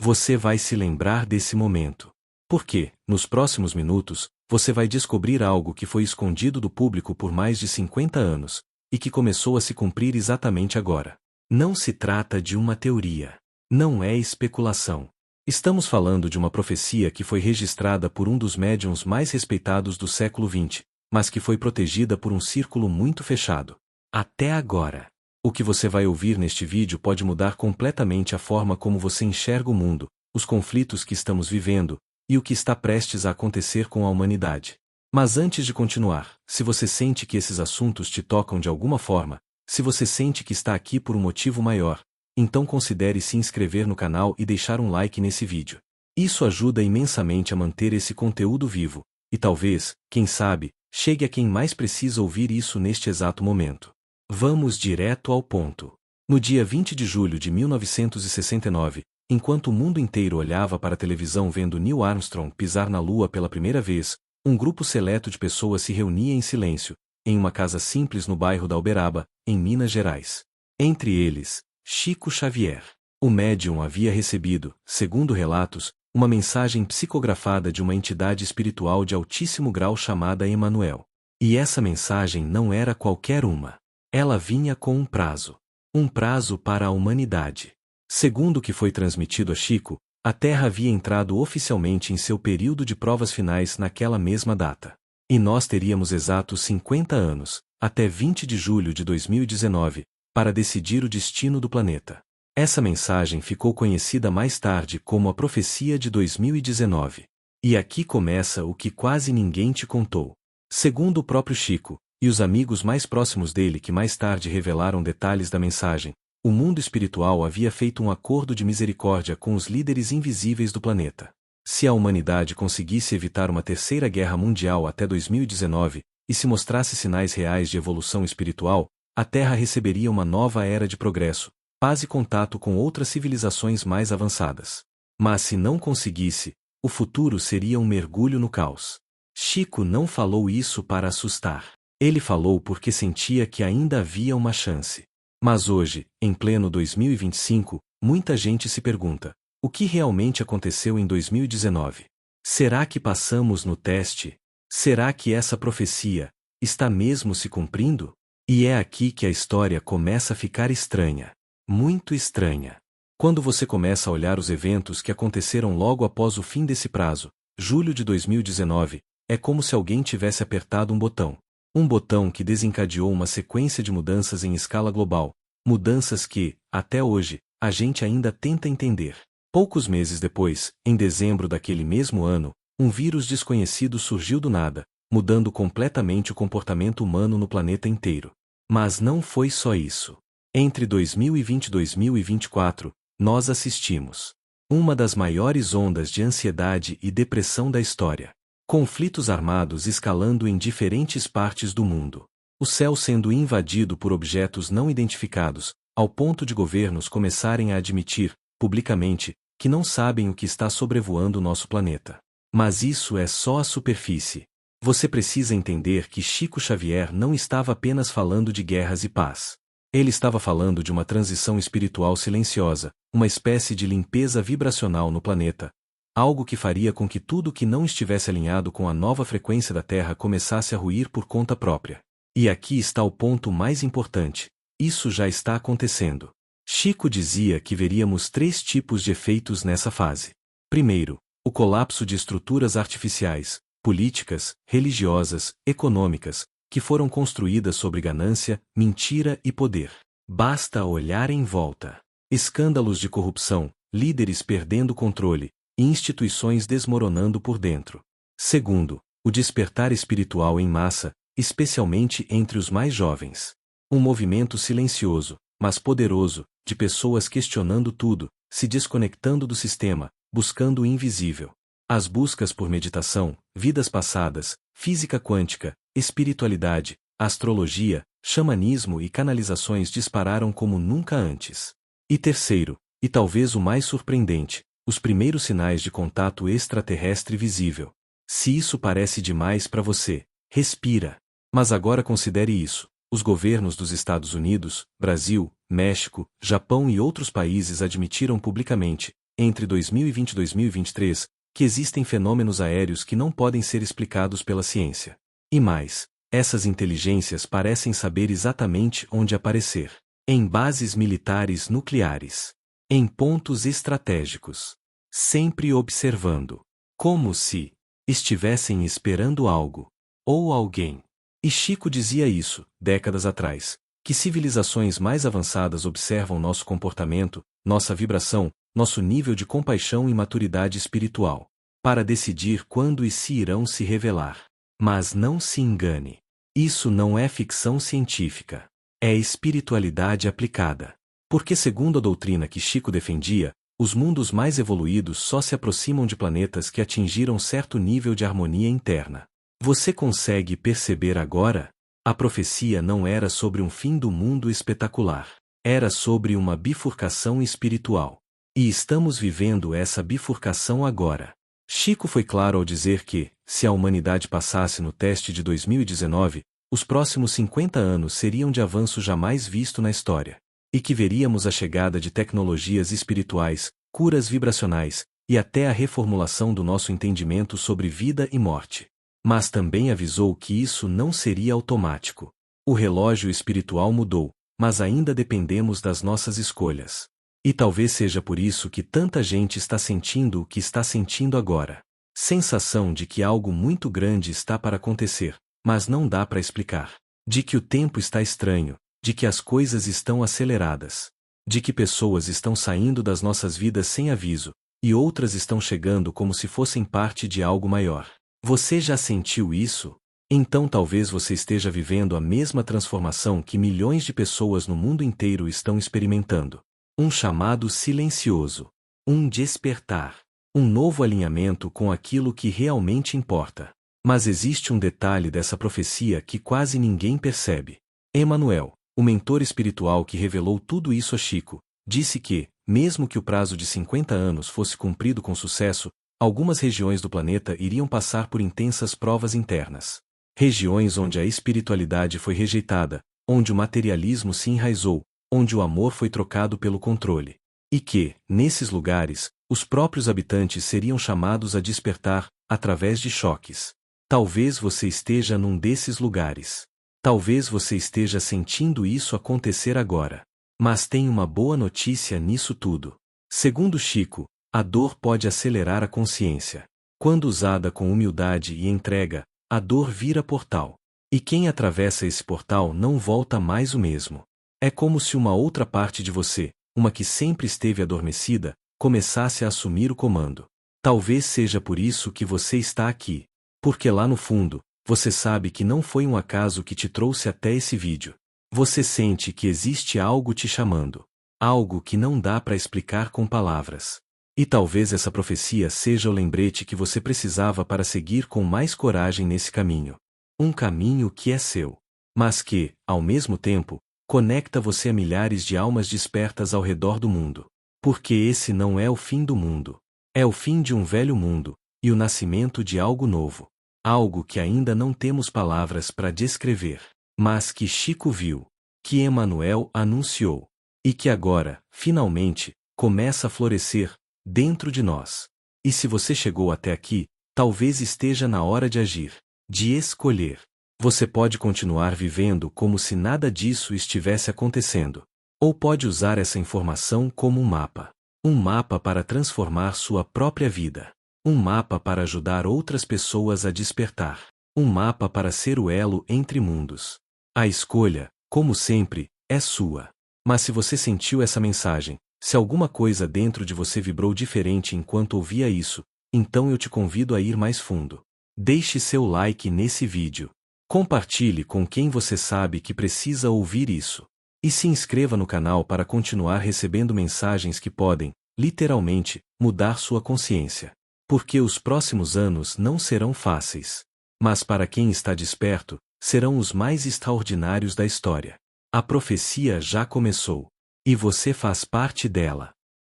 Você vai se lembrar desse momento. Porque, nos próximos minutos, você vai descobrir algo que foi escondido do público por mais de 50 anos, e que começou a se cumprir exatamente agora. Não se trata de uma teoria. Não é especulação. Estamos falando de uma profecia que foi registrada por um dos médiuns mais respeitados do século XX, mas que foi protegida por um círculo muito fechado. Até agora. O que você vai ouvir neste vídeo pode mudar completamente a forma como você enxerga o mundo, os conflitos que estamos vivendo, e o que está prestes a acontecer com a humanidade. Mas antes de continuar, se você sente que esses assuntos te tocam de alguma forma, se você sente que está aqui por um motivo maior, então considere se inscrever no canal e deixar um like nesse vídeo. Isso ajuda imensamente a manter esse conteúdo vivo, e talvez, quem sabe, chegue a quem mais precisa ouvir isso neste exato momento. Vamos direto ao ponto. No dia 20 de julho de 1969, enquanto o mundo inteiro olhava para a televisão vendo Neil Armstrong pisar na Lua pela primeira vez, um grupo seleto de pessoas se reunia em silêncio, em uma casa simples no bairro da Uberaba, em Minas Gerais. Entre eles, Chico Xavier. O médium havia recebido, segundo relatos, uma mensagem psicografada de uma entidade espiritual de altíssimo grau chamada Emanuel. E essa mensagem não era qualquer uma. Ela vinha com um prazo. Um prazo para a humanidade. Segundo o que foi transmitido a Chico, a Terra havia entrado oficialmente em seu período de provas finais naquela mesma data. E nós teríamos exatos 50 anos, até 20 de julho de 2019, para decidir o destino do planeta. Essa mensagem ficou conhecida mais tarde como a Profecia de 2019. E aqui começa o que quase ninguém te contou. Segundo o próprio Chico, e os amigos mais próximos dele que mais tarde revelaram detalhes da mensagem, o mundo espiritual havia feito um acordo de misericórdia com os líderes invisíveis do planeta. Se a humanidade conseguisse evitar uma terceira guerra mundial até 2019, e se mostrasse sinais reais de evolução espiritual, a Terra receberia uma nova era de progresso, paz e contato com outras civilizações mais avançadas. Mas se não conseguisse, o futuro seria um mergulho no caos. Chico não falou isso para assustar. Ele falou porque sentia que ainda havia uma chance. Mas hoje, em pleno 2025, muita gente se pergunta: o que realmente aconteceu em 2019? Será que passamos no teste? Será que essa profecia está mesmo se cumprindo? E é aqui que a história começa a ficar estranha. Muito estranha. Quando você começa a olhar os eventos que aconteceram logo após o fim desse prazo, julho de 2019, é como se alguém tivesse apertado um botão. Um botão que desencadeou uma sequência de mudanças em escala global, mudanças que, até hoje, a gente ainda tenta entender. Poucos meses depois, em dezembro daquele mesmo ano, um vírus desconhecido surgiu do nada, mudando completamente o comportamento humano no planeta inteiro. Mas não foi só isso. Entre 2020 e 2024, nós assistimos uma das maiores ondas de ansiedade e depressão da história. Conflitos armados escalando em diferentes partes do mundo. O céu sendo invadido por objetos não identificados, ao ponto de governos começarem a admitir, publicamente, que não sabem o que está sobrevoando nosso planeta. Mas isso é só a superfície. Você precisa entender que Chico Xavier não estava apenas falando de guerras e paz. Ele estava falando de uma transição espiritual silenciosa, uma espécie de limpeza vibracional no planeta. Algo que faria com que tudo que não estivesse alinhado com a nova frequência da Terra começasse a ruir por conta própria. E aqui está o ponto mais importante. Isso já está acontecendo. Chico dizia que veríamos 3 tipos de efeitos nessa fase. Primeiro, o colapso de estruturas artificiais, políticas, religiosas, econômicas, que foram construídas sobre ganância, mentira e poder. Basta olhar em volta. Escândalos de corrupção, líderes perdendo controle, e instituições desmoronando por dentro. Segundo, o despertar espiritual em massa, especialmente entre os mais jovens. Um movimento silencioso, mas poderoso, de pessoas questionando tudo, se desconectando do sistema, buscando o invisível. As buscas por meditação, vidas passadas, física quântica, espiritualidade, astrologia, xamanismo e canalizações dispararam como nunca antes. E terceiro, e talvez o mais surpreendente, os primeiros sinais de contato extraterrestre visível. Se isso parece demais para você, respira. Mas agora considere isso. Os governos dos Estados Unidos, Brasil, México, Japão e outros países admitiram publicamente, entre 2020 e 2023, que existem fenômenos aéreos que não podem ser explicados pela ciência. E mais, essas inteligências parecem saber exatamente onde aparecer. Em bases militares nucleares. Em pontos estratégicos. Sempre observando. Como se estivessem esperando algo. Ou alguém. E Chico dizia isso, décadas atrás, que civilizações mais avançadas observam nosso comportamento, nossa vibração, nosso nível de compaixão e maturidade espiritual, para decidir quando e se irão se revelar. Mas não se engane. Isso não é ficção científica. É espiritualidade aplicada. Porque, segundo a doutrina que Chico defendia, os mundos mais evoluídos só se aproximam de planetas que atingiram certo nível de harmonia interna. Você consegue perceber agora? A profecia não era sobre um fim do mundo espetacular. Era sobre uma bifurcação espiritual. E estamos vivendo essa bifurcação agora. Chico foi claro ao dizer que, se a humanidade passasse no teste de 2019, os próximos 50 anos seriam de avanço jamais visto na história. E que veríamos a chegada de tecnologias espirituais, curas vibracionais, e até a reformulação do nosso entendimento sobre vida e morte. Mas também avisou que isso não seria automático. O relógio espiritual mudou, mas ainda dependemos das nossas escolhas. E talvez seja por isso que tanta gente está sentindo o que está sentindo agora. Sensação de que algo muito grande está para acontecer, mas não dá para explicar. De que o tempo está estranho, de que as coisas estão aceleradas. De que pessoas estão saindo das nossas vidas sem aviso, e outras estão chegando como se fossem parte de algo maior. Você já sentiu isso? Então talvez você esteja vivendo a mesma transformação que milhões de pessoas no mundo inteiro estão experimentando. Um chamado silencioso. Um despertar. Um novo alinhamento com aquilo que realmente importa. Mas existe um detalhe dessa profecia que quase ninguém percebe. Emmanuel, o mentor espiritual que revelou tudo isso a Chico, disse que, mesmo que o prazo de 50 anos fosse cumprido com sucesso, algumas regiões do planeta iriam passar por intensas provas internas. Regiões onde a espiritualidade foi rejeitada, onde o materialismo se enraizou, onde o amor foi trocado pelo controle. E que, nesses lugares, os próprios habitantes seriam chamados a despertar, através de choques. Talvez você esteja num desses lugares. Talvez você esteja sentindo isso acontecer agora. Mas tem uma boa notícia nisso tudo. Segundo Chico, a dor pode acelerar a consciência. Quando usada com humildade e entrega, a dor vira portal. E quem atravessa esse portal não volta mais o mesmo. É como se uma outra parte de você, uma que sempre esteve adormecida, começasse a assumir o comando. Talvez seja por isso que você está aqui. Porque lá no fundo, você sabe que não foi um acaso que te trouxe até esse vídeo. Você sente que existe algo te chamando. Algo que não dá para explicar com palavras. E talvez essa profecia seja o lembrete que você precisava para seguir com mais coragem nesse caminho. Um caminho que é seu. Mas que, ao mesmo tempo, conecta você a milhares de almas despertas ao redor do mundo. Porque esse não é o fim do mundo. É o fim de um velho mundo, e o nascimento de algo novo. Algo que ainda não temos palavras para descrever, mas que Chico viu, que Emmanuel anunciou, e que agora, finalmente, começa a florescer, dentro de nós. E se você chegou até aqui, talvez esteja na hora de agir, de escolher. Você pode continuar vivendo como se nada disso estivesse acontecendo. Ou pode usar essa informação como um mapa. Um mapa para transformar sua própria vida. Um mapa para ajudar outras pessoas a despertar. Um mapa para ser o elo entre mundos. A escolha, como sempre, é sua. Mas se você sentiu essa mensagem, se alguma coisa dentro de você vibrou diferente enquanto ouvia isso, então eu te convido a ir mais fundo. Deixe seu like nesse vídeo. Compartilhe com quem você sabe que precisa ouvir isso. E se inscreva no canal para continuar recebendo mensagens que podem, literalmente, mudar sua consciência. Porque os próximos anos não serão fáceis. Mas para quem está desperto, serão os mais extraordinários da história. A profecia já começou. E você faz parte dela.